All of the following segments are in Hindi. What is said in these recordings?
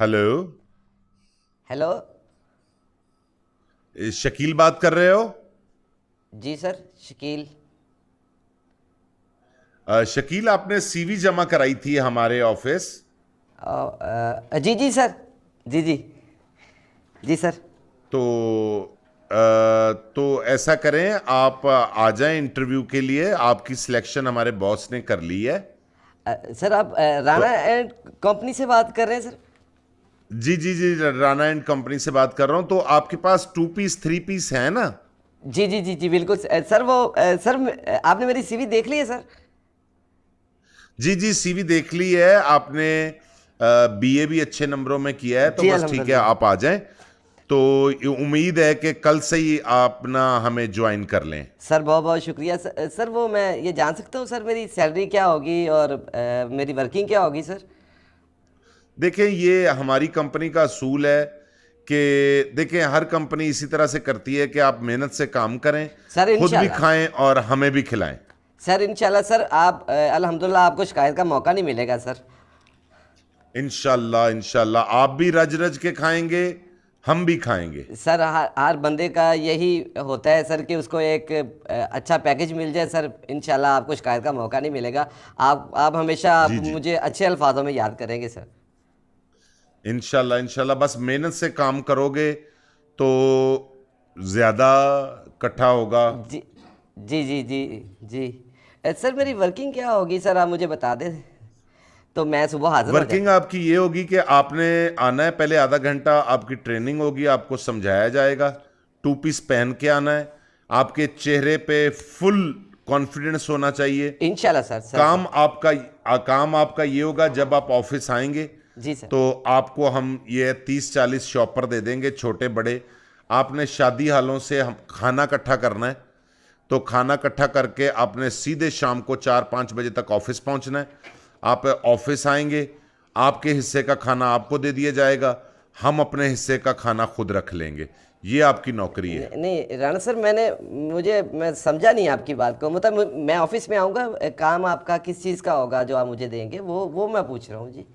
हेलो। हेलो। शकील बात कर रहे हो? जी सर, शकील। शकील, आपने सीवी जमा कराई थी हमारे ऑफिस। जी जी सर। जी जी। जी सर। तो ऐसा करें, आप आ जाएं इंटरव्यू के लिए। आपकी सिलेक्शन हमारे बॉस ने कर ली है। सर आप तो राणा एंड कंपनी से बात कर रहे हैं सर? जी जी जी, राणा एंड कंपनी से बात कर रहा हूं। तो आपके पास 2 पीस 3 पीस है ना? जी जी जी जी बिल्कुल सर। वो सर आपने मेरी सीवी देख ली है सर? जी जी, सीवी देख ली है आपने। बीए भी अच्छे नंबरों में किया है, तो जी बस ठीक है, अल्हम्दुलिल्लाह। आप आ जाएं। तो उम्मीद है कि कल से ही आप ना हमें ज्वाइन कर लें। सर बहुत बहुत शुक्रिया सर। सर वो मैं ये जान सकता हूँ सर मेरी सैलरी क्या होगी और मेरी वर्किंग क्या होगी सर? देखें, ये हमारी कंपनी का असूल है कि देखें, हर कंपनी इसी तरह से करती है कि आप मेहनत से काम करें, सर खुद भी इंशाल्लाह। खाएं और हमें भी खिलाएं। सर इंशाल्लाह सर, आप अल्हम्दुलिल्लाह आपको शिकायत का मौका नहीं मिलेगा सर। इंशाल्लाह इंशाल्लाह, आप भी रज रज के खाएंगे, हम भी खाएंगे। सर हर बंदे का यही होता है सर कि उसको एक अच्छा पैकेज मिल जाए सर। इंशाल्लाह आपको शिकायत का मौका नहीं मिलेगा। आप हमेशा आप जी जी, मुझे अच्छे अल्फाजों में याद करेंगे सर। इंशाल्लाह इंशाल्लाह, बस मेहनत से काम करोगे तो ज्यादा इकट्ठा होगा। जी जी जी जी जी। सर मेरी वर्किंग क्या होगी सर, आप मुझे बता दें तो मैं सुबह हाजिर हो वर्किंग जाता। आपकी ये होगी कि आपने आना है, पहले आधा घंटा आपकी ट्रेनिंग होगी, आपको समझाया जाएगा। 2 पीस पहन के आना है। आपके चेहरे पे फुल कॉन्फिडेंस होना चाहिए। इंशाल्लाह सर। Sir sir. काम आपका ये होगा, जब आप ऑफिस आएंगे जी सर। तो आपको हम ये 30-40 शॉपर दे देंगे, छोटे बड़े। आपने शादी हालों से हम खाना इकट्ठा करना है। तो खाना इकट्ठा करके आपने सीधे शाम को 4-5 बजे तक ऑफिस पहुंचना है। आप ऑफिस आएंगे, आपके हिस्से का खाना आपको दे दिया जाएगा, हम अपने हिस्से का खाना खुद रख लेंगे। ये आपकी नौकरी है। नहीं राणा सर, मैं समझा नहीं आपकी बात को। मतलब मैं ऑफिस में आऊँगा, काम आपका किस चीज़ का होगा जो आप मुझे देंगे, वो मैं पूछ रहा हूँ जी।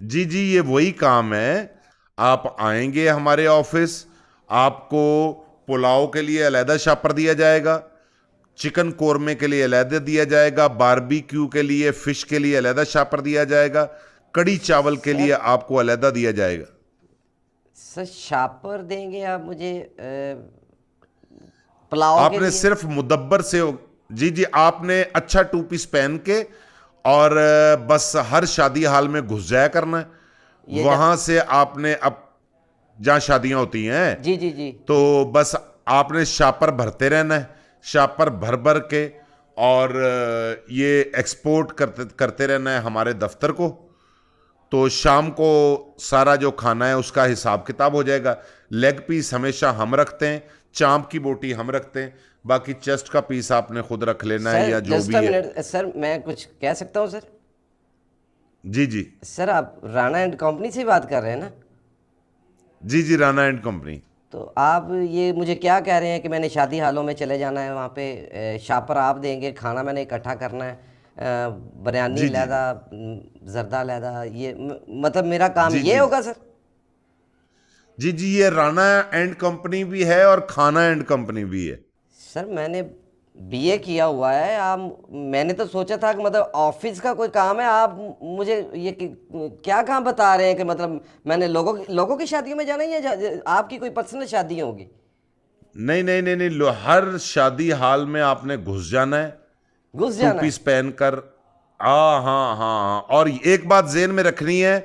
जी जी, ये वही काम है। आप आएंगे हमारे ऑफिस, आपको पुलाव के लिए अलहदा शापर दिया जाएगा, चिकन कोरमे के लिए अलहदा दिया जाएगा, बारबेक्यू के लिए, फिश के लिए अलहदा शापर दिया जाएगा, कड़ी चावल के लिए सर आपको अलहदा दिया जाएगा। सर शापर देंगे आप मुझे पुलाव के आपने लिए? सिर्फ मुदब्बर से हो। जी जी, आपने अच्छा 2 पीस पहन के और बस हर शादी हाल में घुस जाया करना है। ये जा वहां से आपने अब जहां शादियां होती हैं, जी जी जी तो जी। बस आपने शापर भरते रहना है, शापर भर भर के। और ये एक्सपोर्ट करते करते रहना है हमारे दफ्तर को। तो शाम को सारा जो खाना है उसका हिसाब किताब हो जाएगा। लेग पीस हमेशा हम रखते हैं, चांप की बोटी हम रखते हैं, बाकी चेस्ट का पीस आपने खुद रख लेना है सर या जो जस्ट अ भी है। मिनट सर, मैं कुछ कह सकता हूँ सर? जी जी। सर आप राणा एंड कंपनी से बात कर रहे हैं ना? जी जी, राणा एंड कंपनी। तो आप ये मुझे क्या कह रहे हैं कि मैंने शादी हालों में चले जाना है, वहाँ पे शापर आप देंगे, खाना मैंने इकट्ठा करना है, बिरयानी जी जी लहदा, जर्दा लहदा, ये मतलब मेरा काम जी ये जी होगा सर? जी जी, ये राणा एंड कंपनी भी है और खाना एंड कंपनी भी है। सर मैंने बीए किया हुआ है। आप मैंने तो सोचा था कि मतलब ऑफिस का कोई काम है, आप मुझे ये क्या काम बता रहे हैं कि मतलब मैंने लोगों की शादियों में जाना ही है, आपकी कोई पर्सनल शादी होगी? नहीं नहीं नहीं नहीं, हर शादी हाल में आपने घुस जाना है, घुस टू जाना पीस है? पहनकर। हाँ हाँ हाँ, और एक बात जेन में रखनी है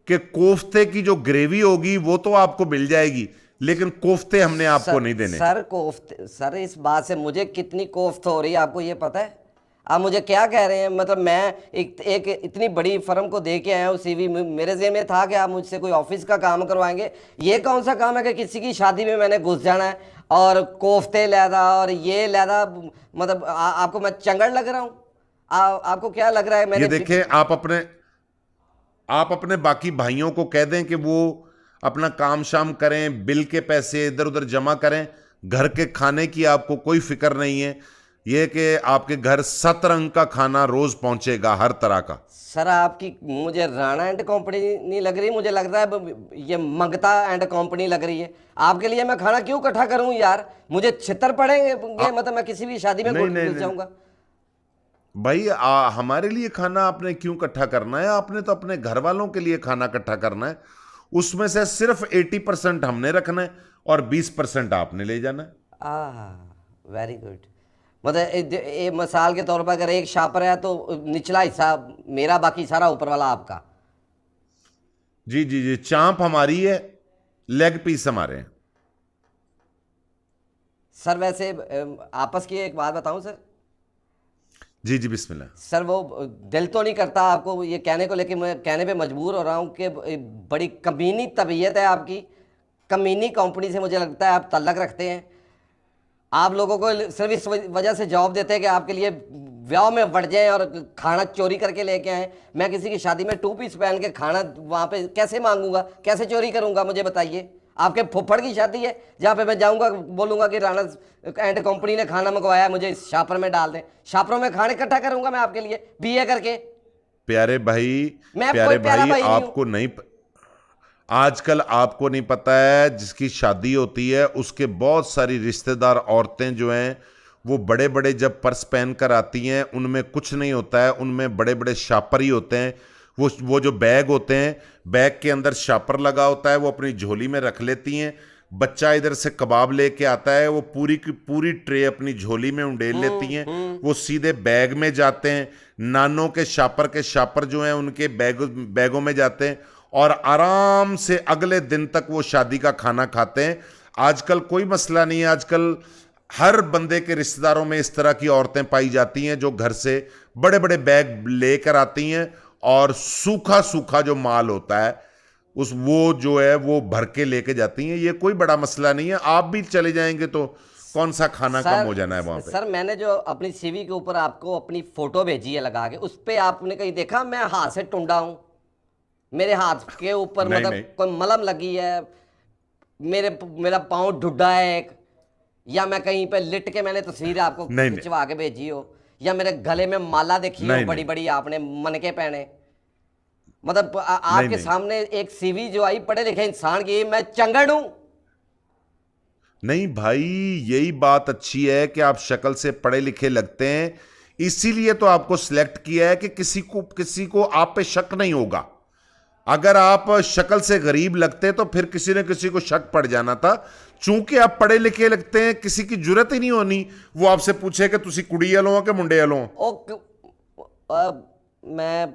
कि कोफ्ते की जो ग्रेवी होगी वो तो आपको मिल जाएगी, लेकिन कोफ्ते हमने आपको सर नहीं देने। सर कोफ्ते सर, इस बात से मुझे कितनी कोफ्त हो रही है आपको ये पता है? आप मुझे क्या कह रहे हैं? मतलब मैं एक इतनी बड़ी फर्म को दे के आया हूँ सीवी, मेरे ज़हन में था कि आप मुझसे कोई ऑफिस का काम करवाएंगे। ये कौन सा काम है कि किसी की शादी में मैंने घुस जाना है और कोफ्ते लैदा और ये लैदा? मतलब आपको मैं चंगड़ लग रहा हूँ? आपको क्या लग रहा है ये मैंने देखें, आप अपने बाकी भाइयों को कह दें कि वो अपना काम शाम करें, बिल के पैसे इधर उधर जमा करें। घर के खाने की आपको कोई फिक्र नहीं है। ये कि आपके घर 7 रंग का खाना रोज पहुंचेगा, हर तरह का। सर आपकी मुझे राणा एंड कंपनी नहीं लग रही, मुझे लग रहा है ये मंगता एंड कंपनी लग रही है। आपके लिए मैं खाना क्यों इकट्ठा करूं यार, मुझे छितर पड़ेंगे, मतलब मैं किसी भी शादी में नहीं नहीं घुस नहीं जाऊंगा। भाई, हमारे लिए खाना आपने क्यों इकट्ठा करना है? आपने तो अपने घर वालों के लिए खाना इकट्ठा करना है। उसमें से सिर्फ 80% हमने रखना है और 20% आपने ले जाना है। Very good. मतलब मिसाल के तौर पर अगर एक शापर है तो निचला हिस्सा मेरा, बाकी सारा ऊपर वाला आपका। जी जी जी, चांप हमारी है, लेग पीस हमारे हैं। सर वैसे आपस की एक बात बताऊं सर। जी जी, बिस्मिल्लाह। सर वो दिल तो नहीं करता आपको ये कहने को, लेकिन मैं कहने पे मजबूर हो रहा हूँ कि बड़ी कमीनी तबीयत है आपकी। कमीनी कंपनी से मुझे लगता है आप तल्लक रखते हैं। आप लोगों को सिर्फ इस वजह से जवाब देते हैं कि आपके लिए ब्याह में बढ़ जाए और खाना चोरी करके लेके आए। मैं किसी की शादी में 2 पीस पहन के खाना वहाँ पे कैसे मांगूंगा, कैसे चोरी करूंगा, मुझे बताइए। आपके फुफ्फड़ की शादी है जहाँ पे मैं जाऊंगा बोलूंगा कि राणा एंड कंपनी ने खाना मंगवाया, मुझे इस शापर में डाल दें। शापरों में खाने इकट्ठा करूंगा मैं आपके लिए बीए करके। प्यारे भाई, मैं कोई प्यारे प्यारा भाई, भाई नहीं हूँ। आपको नहीं आजकल आपको नहीं पता है, जिसकी शादी होती है उसके बहुत सारी रिश्तेदार औरतें जो हैं वो बड़े बड़े जब पर्स पहन कर आती हैं, उनमें कुछ नहीं होता है, उनमें बड़े बड़े शापर ही होते हैं। वो जो बैग होते हैं, बैग के अंदर शापर लगा होता है, वो अपनी झोली में रख लेती हैं। बच्चा इधर से कबाब लेके आता है, वो पूरी की पूरी ट्रे अपनी झोली में उंडेल लेती हैं। वो सीधे बैग में जाते हैं। नानों के शापर जो हैं उनके बैगों में जाते हैं और आराम से अगले दिन तक वो शादी का खाना खाते हैं। आजकल कोई मसला नहीं है। आजकल हर बंदे के रिश्तेदारों में इस तरह की औरतें पाई जाती हैं जो घर से बड़े बड़े बैग लेकर आती हैं और सूखा सूखा जो माल होता है वो जो है वो भर के लेके जाती हैं। ये कोई बड़ा मसला नहीं है। आप भी चले जाएंगे तो कौन सा खाना कम हो जाना है वहां पे। सर मैंने जो अपनी सीवी के ऊपर आपको अपनी फोटो भेजी है लगा के, उस पर आपने कहीं देखा मैं हाथ से टूंडा हूं? मेरे हाथ के ऊपर नहीं मतलब नहीं कोई मलम लगी है, मेरा पाँव ढुड्डा है एक, या मैं कहीं पे लिट के मैंने तस्वीर आपको नहीं नहीं खिंचवा के भेजी हो, या मेरे गले में माला देखी हो नहीं बड़ी नहीं बड़ी आपने मनके पहने। मतलब नहीं आपके नहीं सामने एक सीवी जो आई पढ़े लिखे इंसान की, मैं चंगड़ हूं। नहीं भाई, यही बात अच्छी है कि आप शक्ल से पढ़े लिखे लगते हैं। इसीलिए तो आपको सिलेक्ट किया है कि किसी को आप पे शक नहीं होगा। अगर आप शक्ल से गरीब लगते तो फिर किसी न किसी को शक पड़ जाना था। चूंकि आप पढ़े लिखे लगते हैं, किसी की जरूरत ही नहीं होनी वो आपसे पूछे कि तुसी कुड़ी वालों हो कि मुंडे वालों हो। मैं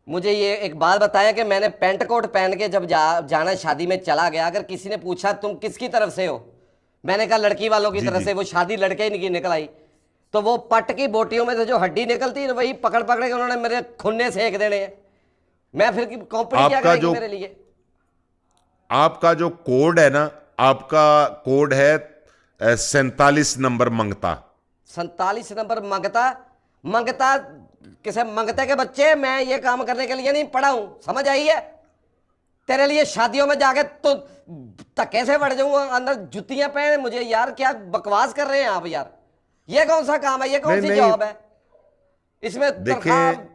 मुझे ये एक बात बताया कि मैंने पेंट कोट पहन के जब जाना शादी में चला गया, अगर किसी ने पूछा तुम किसकी तरफ से हो, मैंने कहा लड़की वालों की जी तरफ जी से। वो शादी लड़के ही निकल आई, तो वो पट की बोटियों में से जो हड्डी निकलती है वही पकड़ पकड़ के उन्होंने मेरे खुन्ने सेक देने हैं। मैं फिर कंपनी क्या आपका करेगी जो मेरे लिए? आपका जो कोड है ना, आपका कोड है 47 नंबर मंगता। 47 नंबर मंगता। मंगता किसे मंगते के बच्चे, मैं ये काम करने के लिए नहीं पढ़ा हूं, समझ आई है? तेरे लिए शादियों में जाके तो धक्के से बढ़ जाऊंगा, अंदर जुतियां पहने मुझे। यार क्या बकवास कर रहे हैं आप यार, ये कौन सा काम है, ये कौन नहीं सी नहीं, जॉब है? इसमें तनख्वाह। देखें,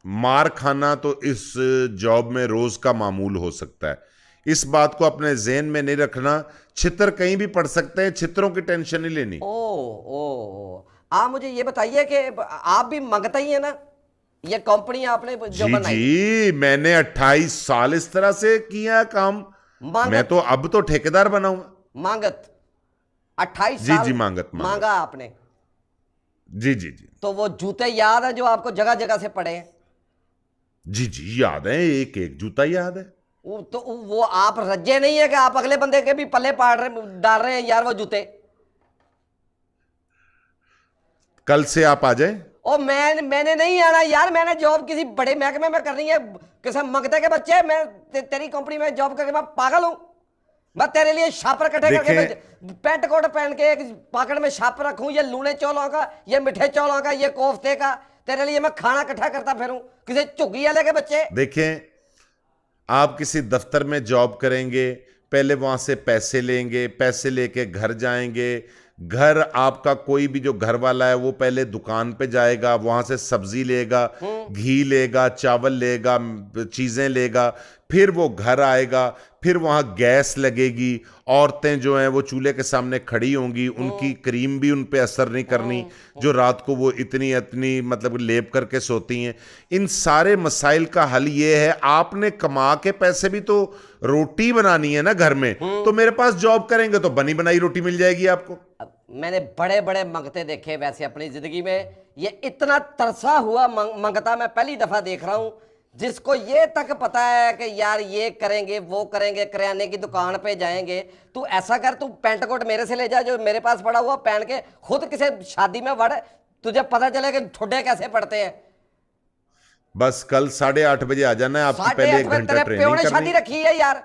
मार खाना तो इस जॉब में रोज का मामूल हो सकता है। इस बात को अपने ज़हन में नहीं रखना। छितर कहीं भी पड़ सकते हैं, छितरों की टेंशन नहीं लेनी। ओ आप मुझे ये बताइए कि आप भी मंगता ही है ना? ये कंपनी आपने जो जी बनाई जी, मैंने 28 साल इस तरह से किया है काम। मैं मांगत। तो अब तो ठेकेदार बनाऊंगा। मांगत 28 जी साल जी, मांगत मांगत। मांगा आपने? जी जी जी तो वो जूते याद है जो आपको जगह जगह से पड़े हैं? जी जी, याद है, एक एक जूता याद है। तो वो आप रज्जे नहीं है कि आप अगले बंदे के भी पल्ले डाल रहे हैं यार वो जूते? कल से आप आ जाएं। ओ मैंने नहीं आना यार, मैंने जॉब किसी बड़े महकमे में करनी है। किसी मंगते के बच्चे, मैं तेरी कंपनी में जॉब करके मैं पागल हूं? मैं तेरे लिए छापर कटे करके मैं देखें, पेंट कोट पहन के एक पॉकेट में छापर रखूं, ये लूने चौलों का, ये मिठे चौलों का, ये कोफ्ते का, तेरे लिए मैं खाना इकट्ठा करता फिरूं? किसी झुग्गी वाले के बच्चे। देखें, आप किसी दफ्तर में जॉब करेंगे, पहले वहां से पैसे लेंगे, पैसे लेके घर जाएंगे, घर आपका कोई भी जो घर वाला है वो पहले दुकान पे जाएगा, वहां से सब्जी लेगा, घी लेगा, चावल लेगा, चीजें लेगा, फिर वो घर आएगा, फिर वहां गैस लगेगी, औरतें जो हैं वो चूल्हे के सामने खड़ी होंगी, उनकी क्रीम भी उन पे असर नहीं करनी, जो रात को वो इतनी इतनी मतलब लेप करके सोती हैं। इन सारे मसाइल का हल ये है, आपने कमा के पैसे भी तो रोटी बनानी है ना घर में, तो मेरे पास जॉब करेंगे तो बनी बनाई रोटी मिल जाएगी आपको। अब मैंने बड़े बड़े मंगते देखे वैसे अपनी जिंदगी में, ये इतना तरसा हुआ मंगता मैं पहली दफा देख रहा हूं, जिसको ये तक पता है कि यार ये करेंगे वो करेंगे, किराने की दुकान पे जाएंगे। तू ऐसा कर, तू पेंट कोट मेरे से ले जा जो मेरे पास पड़ा हुआ, पहन के खुद किसी शादी में वड़, तुझे पता चले कि ठुड्डे कैसे पड़ते हैं। बस कल 8:30 बजे आ जाना है, आपकी पहले 1 घंटा तेरे प्यो ट्रेनिंग ने करनी। शादी रखी है यार।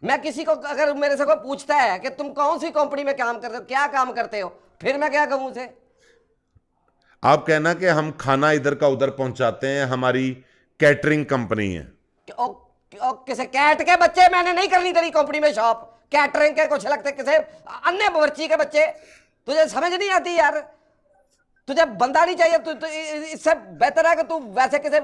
मैं किसी को अगर मेरे से कोई पूछता है कि तुम कौन सी कंपनी में काम करते हो, क्या काम करते हो, फिर मैं क्या कहूं उसे? आप कहना कि हम खाना इधर का उधर पहुंचाते हैं, हमारी कैटरिंग कंपनी है। किसे कैट के बच्चे, मैंने नहीं करनी तेरी कंपनी में शॉप। कैटरिंग के कुछ लगते किसे अन्य बवर्ची के बच्चे, तुझे समझ नहीं आती यार। तुझे बंदा नहीं चाहिए, तू इससे बेहतर है कि तू वैसे किसे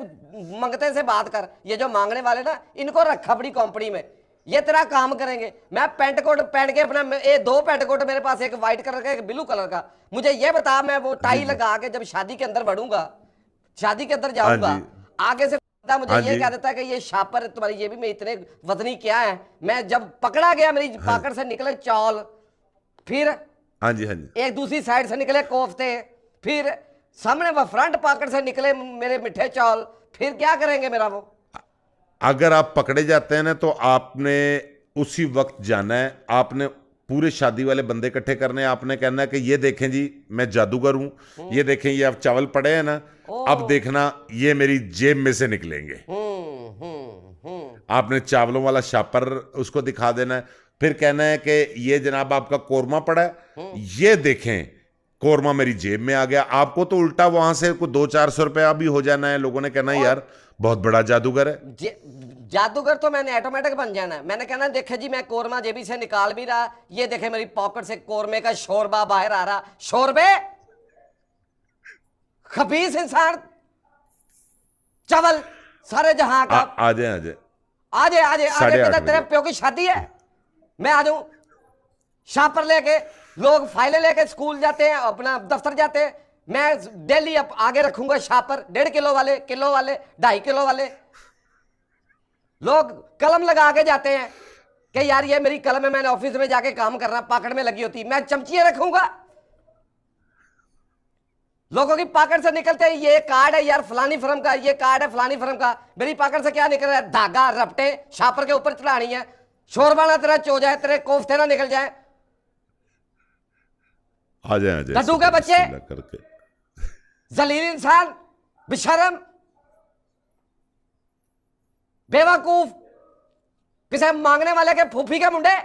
मंगते से बात कर। ये जो मांगने वाले ना, इनको रखा अपनी कंपनी में, ये तेरा काम करेंगे। मैं पेंट कोट पहन के अपना, ये 2 पेंट कोट मेरे पास, एक व्हाइट कलर का एक ब्लू कलर का। मुझे ये बता, मैं वो टाई लगा के जब शादी के अंदर बढ़ूंगा, शादी के अंदर जाऊंगा, आगे से मुझे ये कह देता है कि ये शापर तुम्हारी जेबी में इतने वजनी क्या है। मैं जब पकड़ा गया, मेरी पॉकेट से निकले चौल, फिर हाँ जी, हाँ जी, एक दूसरी साइड से निकले कोफ्ते, फिर सामने वो फ्रंट पॉकेट से निकले मेरे मिठे चौल, फिर क्या करेंगे मेरा वो? अगर आप पकड़े जाते हैं ना तो आपने उसी वक्त जाना है, आपने पूरे शादी वाले बंदे इकट्ठे करने हैं, आपने कहना है कि ये देखें जी मैं जादूगर हूं, ये देखें ये आप चावल पड़े हैं ना, अब देखना ये मेरी जेब में से निकलेंगे। आपने चावलों वाला शापर उसको दिखा देना है, फिर कहना है कि ये जनाब आपका कोरमा पड़ा है, ये देखें कोरमा मेरी जेब में आ गया। आपको तो उल्टा वहां से कोई 200-400 रुपया भी हो जाना है। लोगों ने कहना यार बहुत बड़ा जादूगर है। जादूगर तो मैंने ऑटोमेटिक बन जाना है। मैंने कहना देखे जी मैं कोरमा जेबी से निकाल भी रहा, ये देखे मेरी पॉकेट से कोरमे का शोरबा बाहर आ रहा। शोरबे खबीस इंसान, चावल सारे जहां का। आ जाए आ जाए आ जाए आ जाए आ जाए। 8:30 तेरे प्यो की शादी है, मैं आ जाऊं शापर लेके। लोग फाइलें लेके स्कूल जाते हैं, अपना दफ्तर जाते हैं, मैं डेली अब आगे रखूंगा शापर, 1.5 किलो वाले, किलो वाले, 2.5 किलो वाले। लोग कलम लगा के जाते हैं कि यार ये मेरी कलम है, मैंने ऑफिस में जाके काम करना, पॉकेट में लगी होती। मैं चमचियां रखूंगा, लोगों की पॉकेट से निकलते हैं ये कार्ड है यार फलानी फर्म का, ये कार्ड है फलानी फर्म का। मेरी पॉकेट से क्या निकल रहा है? धागा, रपटे शापर के ऊपर चढ़ानी है। शोरबा ना तेरा चो जाए, तेरे कोफ्ते ना निकल जाए। आ जाए लड्डू के बच्चे, करके जलील इंसान, बेशरम, बेवकूफ, किसी मांगने वाले के फूफी के मुंडे।